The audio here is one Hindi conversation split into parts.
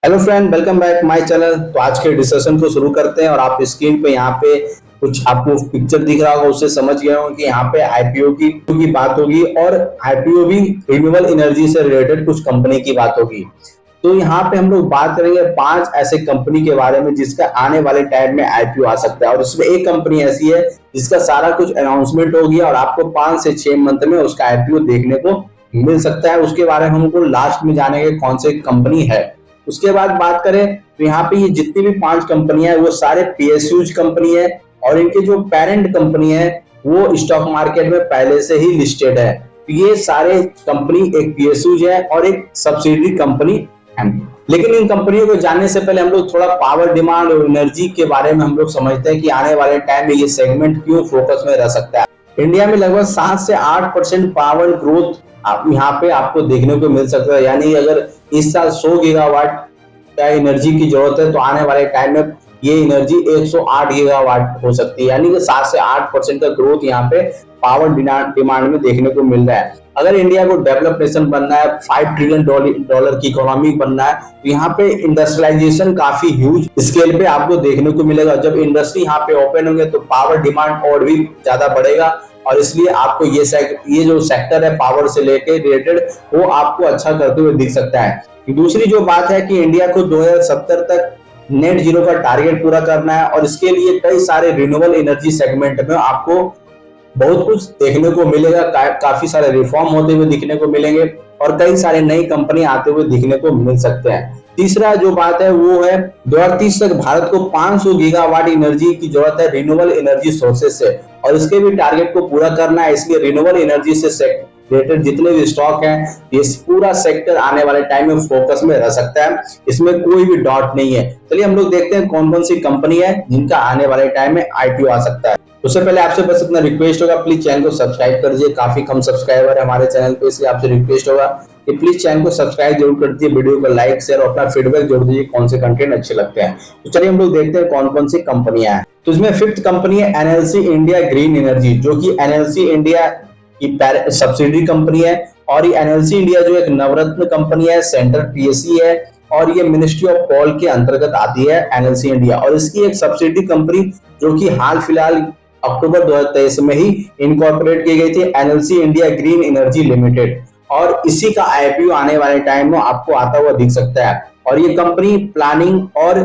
Hello friend, welcome back my channel. तो आज के डिस्कशन को शुरू करते हैं और आप स्क्रीन पे यहाँ पे कुछ आपको पिक्चर दिख रहा होगा, उससे समझ गए हो कि यहाँ पे आईपीओ की बात होगी और आईपीओ भी रिन्यूएबल एनर्जी से रिलेटेड कुछ कंपनी की बात होगी। तो यहाँ पे हम लोग बात करेंगे 5 ऐसे कंपनी के बारे में जिसका आने वाले टाइम में आईपीओ आ सकता है, और इसमें एक कंपनी ऐसी है जिसका सारा कुछ अनाउंसमेंट हो गया और आपको 5 से 6 मंथ में उसका आईपीओ देखने को मिल सकता है। उसके बारे में हमको लास्ट में जानेंगे कौन सी कंपनी है। उसके बाद बात करें तो यहाँ पे ये जितनी भी 5 कंपनियां हैं वो सारे पीएसयूज कंपनी है, और इनके जो पेरेंट कंपनी है वो स्टॉक मार्केट में पहले से ही लिस्टेड है। तो ये सारे कंपनी एक पीएसयूज है और एक सब्सिडरी कंपनी है। लेकिन इन कंपनियों को जानने से पहले हम लोग थोड़ा पावर डिमांड और एनर्जी के बारे में हम लोग समझते हैं कि आने वाले टाइम में ये सेगमेंट क्यों फोकस में रह सकता है। इंडिया में लगभग 7 से 8% पावर ग्रोथ यहाँ पे आपको देखने को मिल सकता है। यानी अगर इस साल 100 गीगावाट का एनर्जी की जरूरत है तो आने वाले टाइम में ये एनर्जी 108 गीगावाट हो सकती है। यानी कि 7 से 8% का ग्रोथ यहाँ पे पावर डिमांड में देखने को मिल रहा है। अगर इंडिया को डेवलप नेशन बनना है, 5 ट्रिलियन डॉलर की इकोनॉमी बनना है, तो यहाँ पे इंडस्ट्रियलाइजेशन काफी ह्यूज स्केल पे आपको देखने को मिलेगा। जब इंडस्ट्री यहाँ पे ओपन होंगे तो पावर डिमांड और भी ज्यादा बढ़ेगा, और इसलिए आपको ये जो सेक्टर है पावर से रिलेटेड वो आपको अच्छा करते हुए दिख सकता है। दूसरी जो बात है कि इंडिया को 2070 तक नेट जीरो का टारगेट पूरा करना है, और इसके लिए कई सारे रिन्यूएबल एनर्जी सेगमेंट में आपको बहुत कुछ देखने को मिलेगा। काफी सारे रिफॉर्म होते हुए दिखने को मिलेंगे और कई सारे नई कंपनी आते हुए दिखने को मिल सकते हैं। तीसरा जो बात है वो है 2030 तक भारत को 500 गीगावाट एनर्जी की जरूरत है रिन्यूएबल एनर्जी सोर्सेज से, और इसके भी टारगेट को पूरा करना है। इसलिए रिन्यूएबल एनर्जी से रिलेटेड जितने भी स्टॉक हैं, ये पूरा सेक्टर आने वाले टाइम में फोकस में रह सकता है, इसमें कोई भी डाउट नहीं है। चलिए हम लोग देखते हैं कौन कौन सी कंपनी है जिनका आने वाले टाइम में आईपीओ आ सकता है। उससे पहले आपसे बस इतना रिक्वेस्ट होगा, प्लीज चैनल को सब्सक्राइब कर दीजिए। काफी कम सब्सक्राइबर है हमारे चैनल पे, इसलिए आपसे रिक्वेस्ट होगा कि प्लीज चैनल को सब्सक्राइब जरूर कर दीजिए, वीडियो को लाइक शेयर और अपना फीडबैक जोड़ दीजिए कौन से कंटेंट अच्छे लगते हैं। तो चलिए हम लोग देखते हैं कौन कौन सी कंपनियां हैं। तो इसमें 5th कंपनी है एनएलसी इंडिया ग्रीन एनर्जी, जो कि एनएलसी इंडिया की सब्सिडरी कंपनी है। और ये एनएलसी इंडिया जो एक नवरत्न कंपनी है, सेंट्रल पीएससी है, और ये मिनिस्ट्री ऑफ कोल के अंतर्गत आती है एनएलसी इंडिया। और इसकी एक सब्सिडरी कंपनी जो कि हाल फिलहाल अक्टूबर 2023 में ही इनकॉर्पोरेट की गई थी, NLC India green energy limited, और इसी का आईपीओ आने वाले टाइम में आपको आता हुआ दिख सकता है। और ये कंपनी प्लानिंग और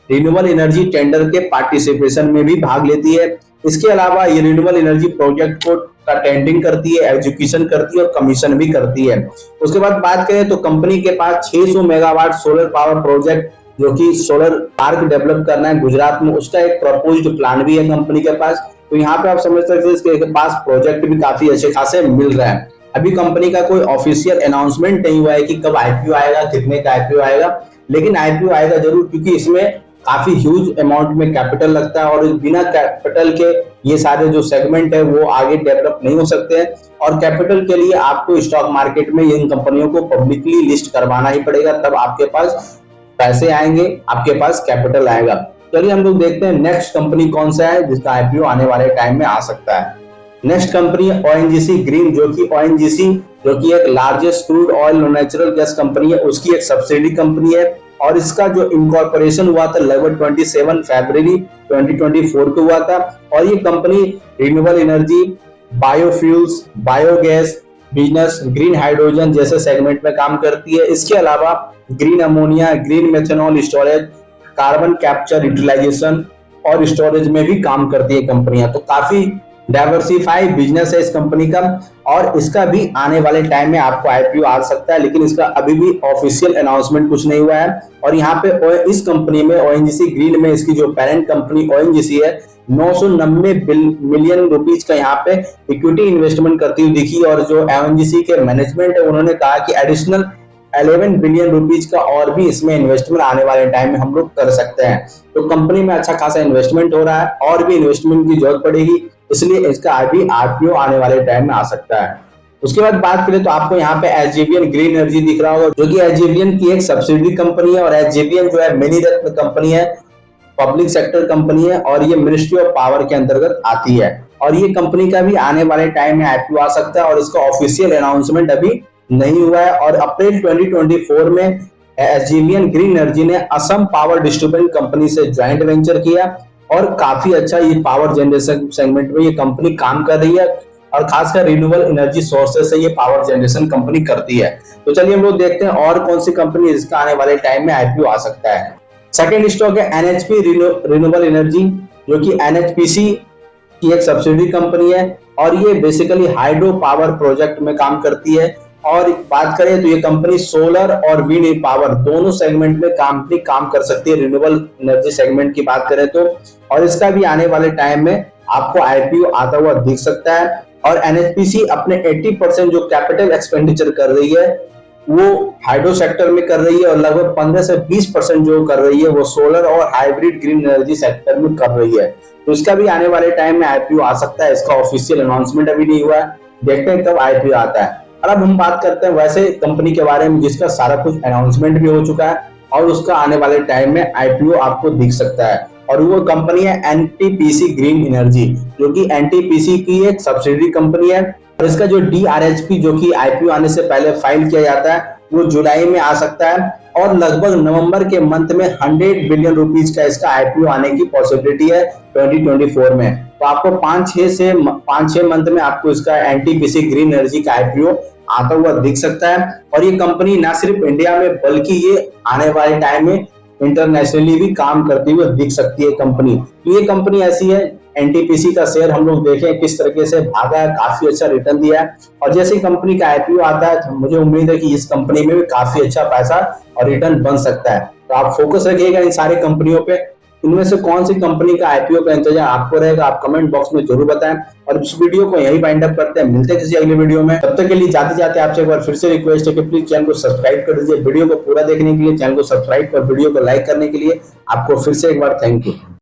रिन्यूएबल एनर्जी टेंडर के पार्टिसिपेशन में भी भाग लेती है। इसके अलावा ये रिन्यूएबल एनर्जी प्रोजेक्ट को का टेंडरिंग करती है, एग्जीक्यूशन करती है और कमीशन भी करती है। उसके बाद बात करें तो कंपनी के पास 600 मेगावाट सोलर पावर प्रोजेक्ट, जो कि सोलर पार्क डेवलप करना है गुजरात में, उसका एक प्रपोज्ड प्लान भी है कंपनी के पास। तो यहाँ पे आप समझ सकते हैं इसके पास प्रोजेक्ट भी काफी अच्छे खासे मिल रहे हैं। अभी कंपनी का कोई ऑफिशियल अनाउंसमेंट नहीं हुआ है कि कब आईपीओ आएगा, कितने का आईपीओ आएगा, लेकिन आईपीओ आएगा जरूर, क्योंकि इसमें काफी ह्यूज अमाउंट में कैपिटल लगता है और बिना कैपिटल के ये सारे जो सेगमेंट है वो आगे डेवलप नहीं हो सकते हैं। और कैपिटल के लिए आपको स्टॉक मार्केट में इन कंपनियों को पब्लिकली लिस्ट करवाना ही पड़ेगा, तब आपके पास पैसे आएंगे, आपके पास कैपिटल आएगा। चलिए हम लोग देखते हैं नेक्स्ट कंपनी कौन सा है जिसका आईपीओ आने वाले टाइम में आ सकता है। नेक्स्ट कंपनी है ओएनजीसी ग्रीन, जो कि ओएनजीसी जो कि एक लार्जेस्ट क्रूड ऑयल और नेचुरल गैस कंपनी है, उसकी एक सब्सिडी कंपनी है। और इसका जो इनकॉर्पोरेशन हुआ था लगभग 27 फरवरी 2024 को हुआ था। और ये company renewable energy, biofuels, biogas business, green hydrogen जैसे सेगमेंट में काम करती है। इसके अलावा green ammonia, green methanol storage, carbon capture utilisation और स्टोरेज में भी काम करती है कंपनियां। तो काफी डाइवर्सिफाइड बिजनेस है इस कंपनी का, और इसका भी आने वाले टाइम में आपको आईपीओ आ सकता है, लेकिन इसका अभी भी ऑफिशियल अनाउंसमेंट कुछ नहीं हुआ है। और यहाँ पे इस कंपनी में ओएनजीसी ग्रीन में इसकी जो पेरेंट कंपनी ओएनजीसी है 990 मिलियन रुपीज का यहाँ पे इक्विटी इन्वेस्टमेंट करती हुई दिखी। और जो ओएनजीसी के मैनेजमेंट है उन्होंने कहा कि एडिशनल 11 बिलियन रुपीज का और भी इसमें इन्वेस्टमेंट आने वाले टाइम में हम लोग कर सकते हैं। तो कंपनी में अच्छा खासा इन्वेस्टमेंट हो रहा है और भी इन्वेस्टमेंट की जरूरत पड़ेगी, इसलिए इसका अभी आईपीओ आने वाले टाइम में आ सकता है। उसके बाद बात करें तो आपको यहाँ पे एसजेवीएन ग्रीन एनर्जी दिख रहा होगा, जो कि एसजेवीएन की एक सब्सिडी कंपनी है। और एसजेवीएन जो है मिनी रत्न कंपनी है, पब्लिक सेक्टर कंपनी है, और ये मिनिस्ट्री ऑफ पावर के अंतर्गत आती है। और ये कंपनी का भी आने वाले टाइम में आईपीओ आ सकता है, और इसका ऑफिशियल अनाउंसमेंट अभी नहीं हुआ है। और अप्रैल 2024 में एसजेवीएन ग्रीन एनर्जी ने असम पावर डिस्ट्रीब्यूशन कंपनी से ज्वाइंट वेंचर किया और काफी अच्छा ये पावर जनरेशन सेगमेंट में ये कंपनी काम कर रही है और खासकर रिन्यूएबल एनर्जी सोर्सेस से ये पावर जनरेशन कंपनी करती है। तो चलिए हम लोग देखते हैं और कौन सी कंपनी इसका आने वाले टाइम में आईपीओ आ सकता है। सेकंड स्टॉक है एनएचपी रिन्यूएबल एनर्जी, जो कि एनएचपीसी की एक सब्सिडी कंपनी है और ये बेसिकली हाइड्रो पावर प्रोजेक्ट में काम करती है। और बात करें तो ये कंपनी सोलर और विंड पावर दोनों सेगमेंट में काम कर सकती है। रिन्यूएबल एनर्जी सेगमेंट की बात करें तो, और इसका भी आने वाले टाइम में आपको आईपीओ आता हुआ दिख सकता है। और एनएचपीसी अपने 80% जो कैपिटल एक्सपेंडिचर कर रही है वो हाइड्रो सेक्टर में कर रही है और लगभग 15 से 20% जो कर रही है वो सोलर और हाइब्रिड ग्रीन एनर्जी सेक्टर में कर रही है। तो इसका भी आने वाले टाइम में आईपीओ आ सकता है। इसका ऑफिशियल अनाउंसमेंट अभी नहीं हुआ है, देखते हैं कब आईपीओ आता है। और अब हम बात करते हैं वैसे कंपनी के बारे में जिसका सारा कुछ अनाउंसमेंट भी हो चुका है और उसका आने वाले टाइम में आईपीओ आपको दिख सकता है। और वो कंपनी है एनटीपीसी ग्रीन एनर्जी, जो कि एनटीपीसी की एक सब्सिडी कंपनी है। और इसका जो डीआरएचपी जो कि आईपीओ आने से पहले फाइल किया जाता है वो जुलाई में आ सकता है और लगभग नवंबर के मंथ में 100 बिलियन रुपीस का इसका आईपीओ आने की पॉसिबिलिटी है 2024 में। तो आपको 5-6 मंथ में आपको इसका एनटीपीसी ग्रीन एनर्जी का आईपीओ आता हुआ दिख सकता है। और ये कंपनी ना सिर्फ इंडिया में बल्कि ये आने वाले टाइम में इंटरनेशनली भी काम करती हुई दिख सकती है कंपनी। तो ये कंपनी ऐसी है। एनटीपीसी का शेयर हम लोग देखें किस तरीके से भागा है, काफी अच्छा रिटर्न दिया है। और जैसे कंपनी का आईपीओ आता है तो मुझे उम्मीद है कि इस कंपनी में भी काफी अच्छा पैसा और रिटर्न बन सकता है। तो आप फोकस रखिएगा इन सारी कंपनियों पे। इनमें से कौन सी कंपनी का आईपीओ का इंतजार आपको रहेगा, आप कमेंट बॉक्स में जरूर बताएं। और इस वीडियो को यही वाइंड अप करते हैं, मिलते हैं किसी अगले वीडियो में। तब तक के लिए जाते जाते आपसे एक बार फिर से रिक्वेस्ट है कि प्लीज चैनल को सब्सक्राइब कर दीजिए। वीडियो को पूरा देखने के लिए चैनल को सब्सक्राइब और वीडियो को लाइक करने के लिए आपको फिर से एक बार थैंक यू।